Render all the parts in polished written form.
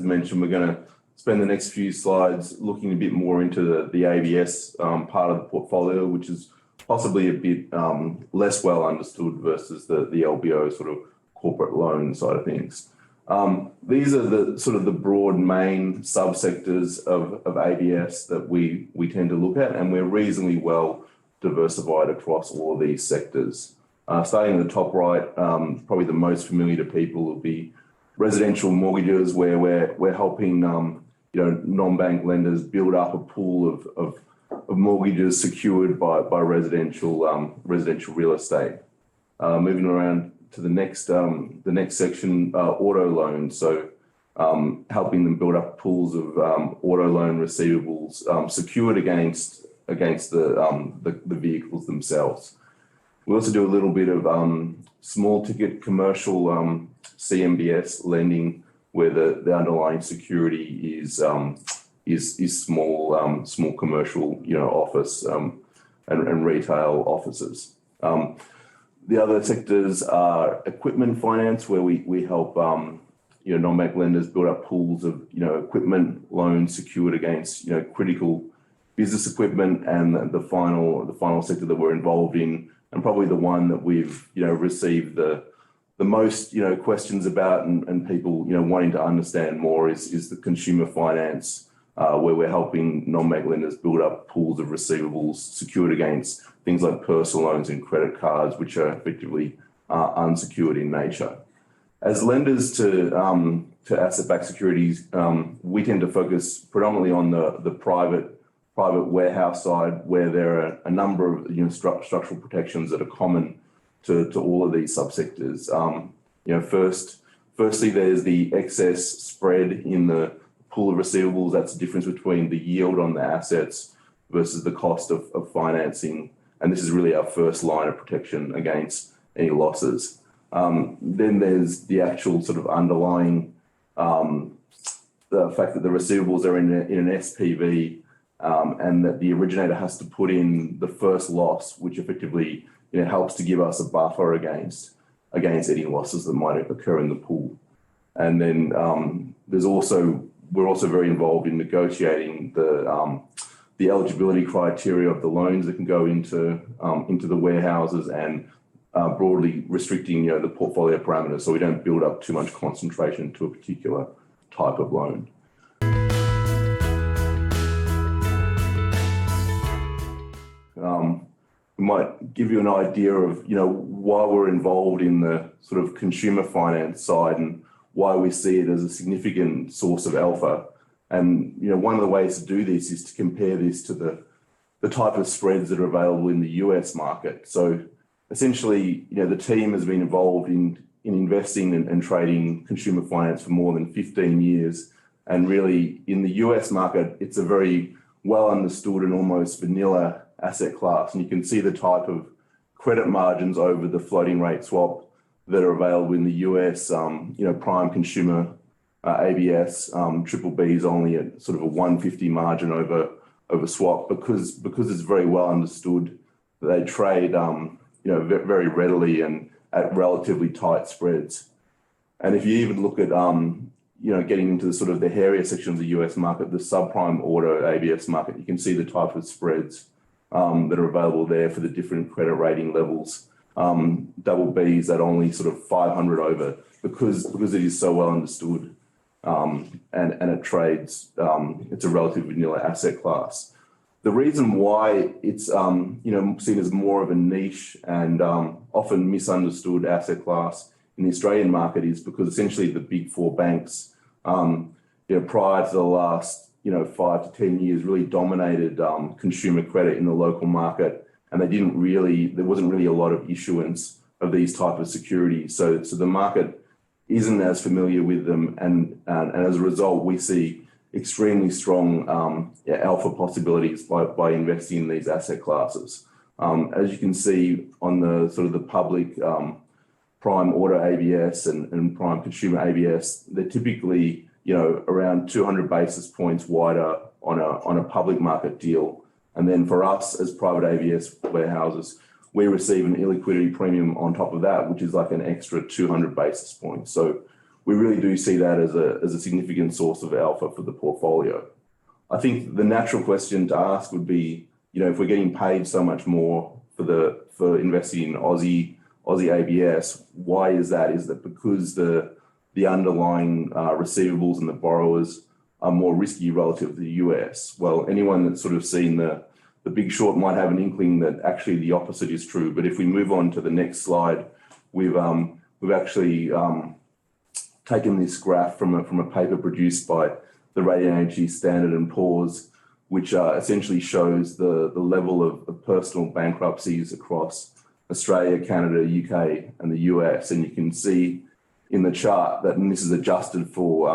mentioned, we're going to spend the next few slides looking a bit more into the ABS part of the portfolio, which is possibly a bit less well understood versus the LBO sort of corporate loan side of things. These are the sort of the broad main subsectors of ABS that we tend to look at, and we're reasonably well diversified across all of these sectors. Starting at the top right, probably the most familiar to people will be residential mortgages, where we're helping non-bank lenders build up a pool of mortgages secured by residential real estate. Moving around to the next section, auto loans. So helping them build up pools of auto loan receivables secured against the vehicles themselves. We also do a little bit of small ticket commercial CMBS lending, where the underlying security is small commercial office and retail offices. The other sectors are equipment finance, where we help non-bank lenders build up pools of equipment loans secured against critical business equipment. And the final sector that we're involved in, and probably the one that we've received the most questions about and people wanting to understand more, is the consumer finance, where we're helping non-bank lenders build up pools of receivables secured against things like personal loans and credit cards, which are effectively unsecured in nature. As lenders to asset-backed securities, we tend to focus predominantly on the private warehouse side, where there are a number of structural protections that are common to all of these subsectors. Firstly, there's the excess spread in the pool of receivables. That's the difference between the yield on the assets versus the cost of financing. And this is really our first line of protection against any losses. Then there's the actual sort of underlying the fact that the receivables are in an SPV, and that the originator has to put in the first loss, which effectively helps to give us a buffer against any losses that might occur in the pool. And then we're also very involved in negotiating the eligibility criteria of the loans that can go into the warehouses, and broadly restricting the portfolio parameters, so we don't build up too much concentration to a particular type of loan. We might give you an idea of why we're involved in the sort of consumer finance side and why we see it as a significant source of alpha. And one of the ways to do this is to compare this to the type of spreads that are available in the US market. So essentially, the team has been involved in investing and trading consumer finance for more than 15 years. And really, in the US market, it's a very well understood and almost vanilla asset class. And you can see the type of credit margins over the floating rate swap that are available in the US. Prime consumer ABS, triple B is only at sort of a 150 margin over swap, because it's very well understood that they trade very readily and at relatively tight spreads. And if you even look at getting into the sort of the hairier section of the US market, the subprime auto ABS market, you can see the type of spreads that are available there for the different credit rating levels. Double B's at only sort of 500 over, because it is so well understood, and it trades. It's a relatively vanilla asset class. The reason why it's seen as more of a niche and often misunderstood asset class in the Australian market is because essentially the big four banks, prior to the last 5 to 10 years, really dominated consumer credit in the local market, and there wasn't really a lot of issuance of these type of securities. So the market isn't as familiar with them, and as a result, we see extremely strong alpha possibilities by investing in these asset classes. As you can see on the sort of the public prime auto ABS and prime consumer ABS, they're typically around 200 basis points wider on a public market deal. And then for us as private ABS warehouses, we receive an illiquidity premium on top of that, which is like an extra 200 basis points. So we really do see that as a significant source of alpha for the portfolio. I think the natural question to ask would be, if we're getting paid so much more for investing in Aussie ABS, why is that? Is that because the underlying receivables and the borrowers are more risky relative to the US? Well, anyone that's sort of seen the Big Short might have an inkling that actually the opposite is true. But if we move on to the next slide, we've actually taken this graph from a paper produced by the Rating Agency Standard & Poor's, which essentially shows the level of personal bankruptcies across Australia, Canada, UK, and the US. And you can see in the chart that, and this is adjusted for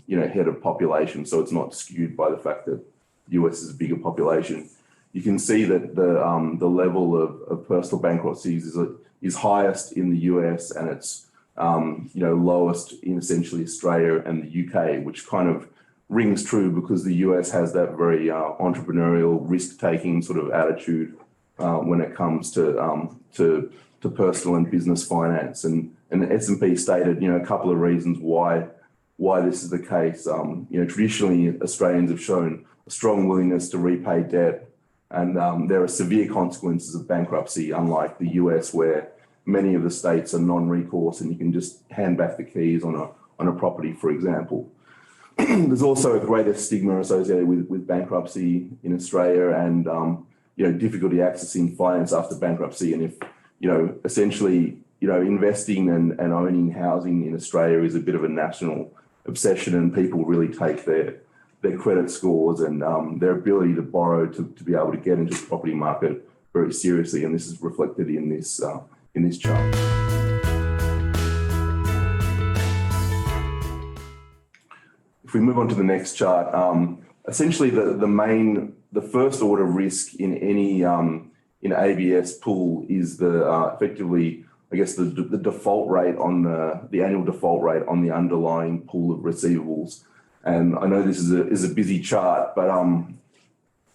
head of population, so it's not skewed by the fact that the US is a bigger population. You can see that the level of personal bankruptcies is highest in the US, and it's lowest in essentially Australia and the UK, which kind of rings true because the US has that very entrepreneurial, risk-taking sort of attitude when it comes to personal and business finance. And S&P stated, a couple of reasons why this is the case. Traditionally, Australians have shown a strong willingness to repay debt, and there are severe consequences of bankruptcy, unlike the US, where many of the states are non-recourse and you can just hand back the keys on a property, for example. There's also a greater stigma associated with bankruptcy in Australia, and difficulty accessing finance after bankruptcy. And if essentially investing and owning housing in Australia is a bit of a national obsession, and people really take their credit scores and their ability to borrow to be able to get into the property market very seriously. And this is reflected in this chart. If we move on to the next chart, essentially the first order risk in any in ABS pool is effectively, I guess, the default rate on the annual default rate on the underlying pool of receivables. And I know this is a busy chart, but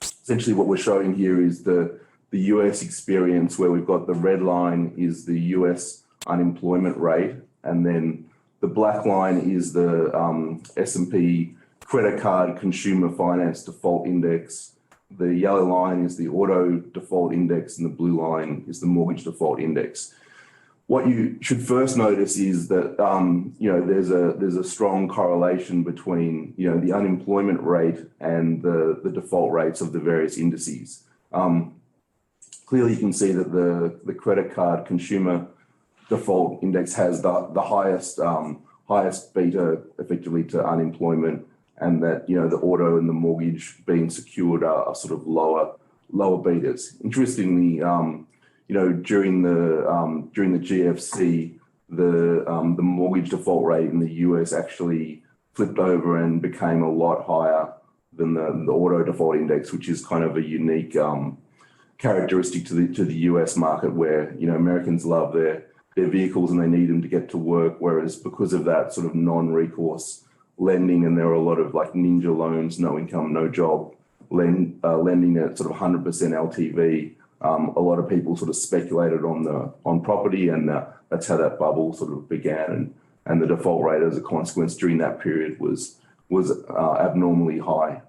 essentially what we're showing here is the US experience, where we've got the red line is the US unemployment rate, and then the black line is the S&P credit card consumer finance default index. The yellow line is the auto default index, and the blue line is the mortgage default index. What you should first notice is that there's a strong correlation between the unemployment rate and the default rates of the various indices. Clearly, you can see that the credit card consumer default index has the highest beta effectively to unemployment, and that the auto and the mortgage being secured are sort of lower betas. Interestingly, during the GFC, the mortgage default rate in the US actually flipped over and became a lot higher than the auto default index, which is kind of a unique characteristic to the US market, where Americans love their vehicles and they need them to get to work, whereas because of that sort of non-recourse lending, and there are a lot of like ninja loans, no income, no job, lending at sort of 100% LTV. A lot of people sort of speculated on property, and that's how that bubble sort of began. And the default rate as a consequence during that period was abnormally high.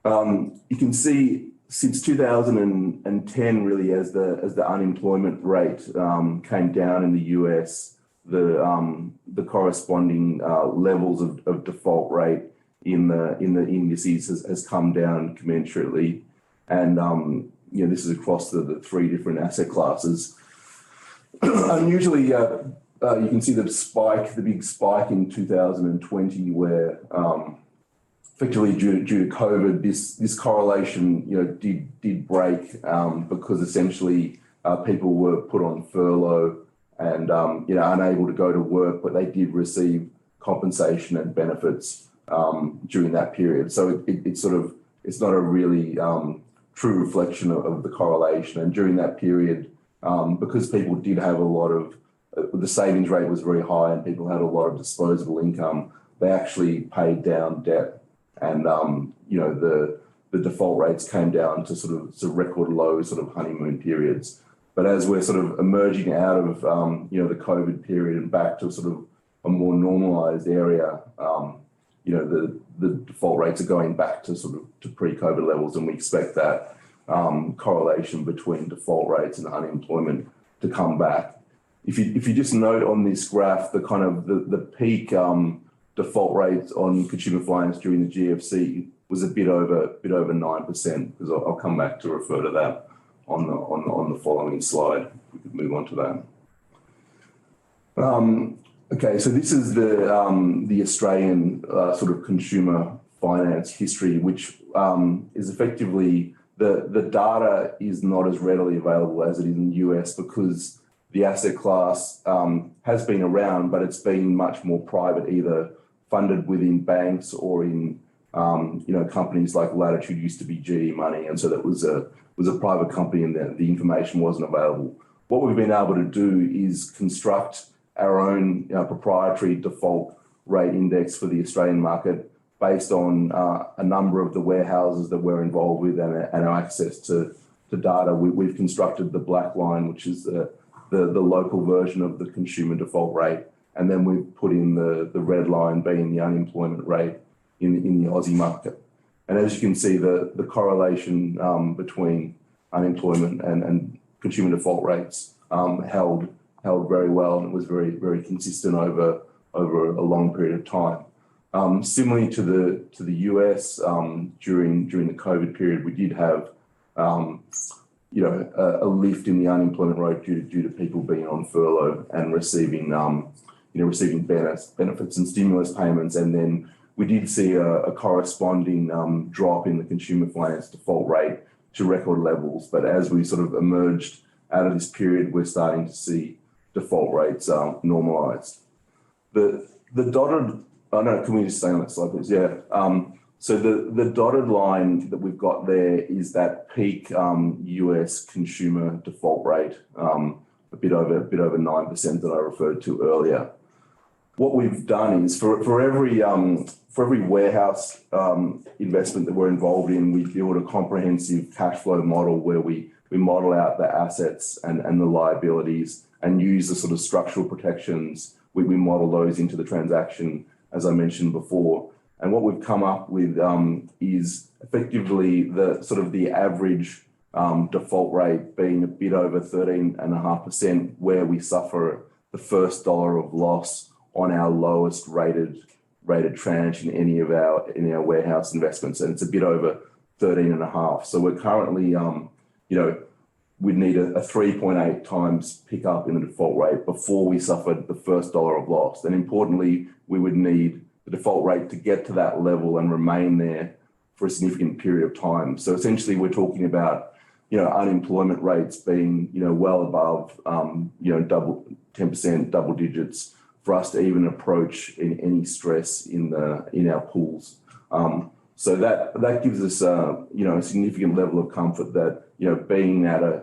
You can see since 2010, really, as the unemployment rate came down in the US, the corresponding levels of default rate in the indices has come down commensurately, and this is across the three different asset classes. Unusually, you can see the big spike in 2020, where effectively due to COVID, this correlation did break because essentially people were put on furlough and unable to go to work, but they did receive compensation and benefits during that period. So it's not a really true reflection of the correlation. And during that period, because people did have a lot of the savings rate was very high and people had a lot of disposable income, they actually paid down debt, and the default rates came down to sort of record low sort of honeymoon periods. But as we're sort of emerging out of the COVID period and back to sort of a more normalized area, the default rates are going back to sort of to pre-COVID levels, and we expect that correlation between default rates and unemployment to come back. If you just note on this graph the kind of the peak default rates on consumer finance during the GFC was a bit over 9%, because I'll come back to refer to that on the following slide. We could move on to that. Okay, so this is the Australian sort of consumer finance history, which is effectively the data is not as readily available as it is in the US, because the asset class has been around, but it's been much more private, either funded within banks or in companies like Latitude used to be GE Money, and so that was a private company, and the information wasn't available. What we've been able to do is construct our own proprietary default rate index for the Australian market based on a number of the warehouses that we're involved with and our access to data. We've constructed the black line, which is the local version of the consumer default rate, and then we've put in the red line being the unemployment rate in the Aussie market. And as you can see, the correlation between unemployment and consumer default rates held very well, and it was very, very consistent over a long period of time. Similarly to the US, during the COVID period, we did have a lift in the unemployment rate due to people being on furlough and receiving benefits and stimulus payments, and then we did see a corresponding drop in the consumer finance default rate to record levels. But as we sort of emerged out of this period, we're starting to see default rates normalised. The dotted, can we just stay on that slide, please? Yeah. So the dotted line that we've got there is that peak US consumer default rate, a bit over 9% that I referred to earlier. What we've done is for every warehouse investment that we're involved in, we build a comprehensive cash flow model where we model out the assets and the liabilities and use the sort of structural protections. We model those into the transaction, as I mentioned before. And what we've come up with is effectively the average default rate being a bit over 13.5%, where we suffer the first dollar of loss on our lowest rated tranche in our warehouse investments, and it's a bit over 13.5. So we're currently, we'd need a 3.8 times pickup in the default rate before we suffered the first dollar of loss. And importantly, we would need the default rate to get to that level and remain there for a significant period of time. So essentially, we're talking about unemployment rates being well above 10%, double digits, for us to even approach any stress in our pools. So that gives us a significant level of comfort that being at a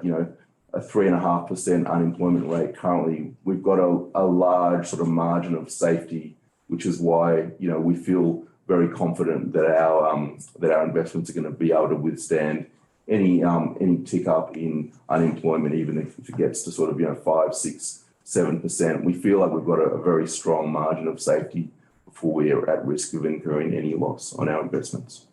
3.5% unemployment rate currently, we've got a large sort of margin of safety, which is why we feel very confident that our investments are going to be able to withstand any tick up in unemployment, even if it gets to sort of 5, 6, 7%. We feel like we've got a very strong margin of safety before we are at risk of incurring any loss on our investments.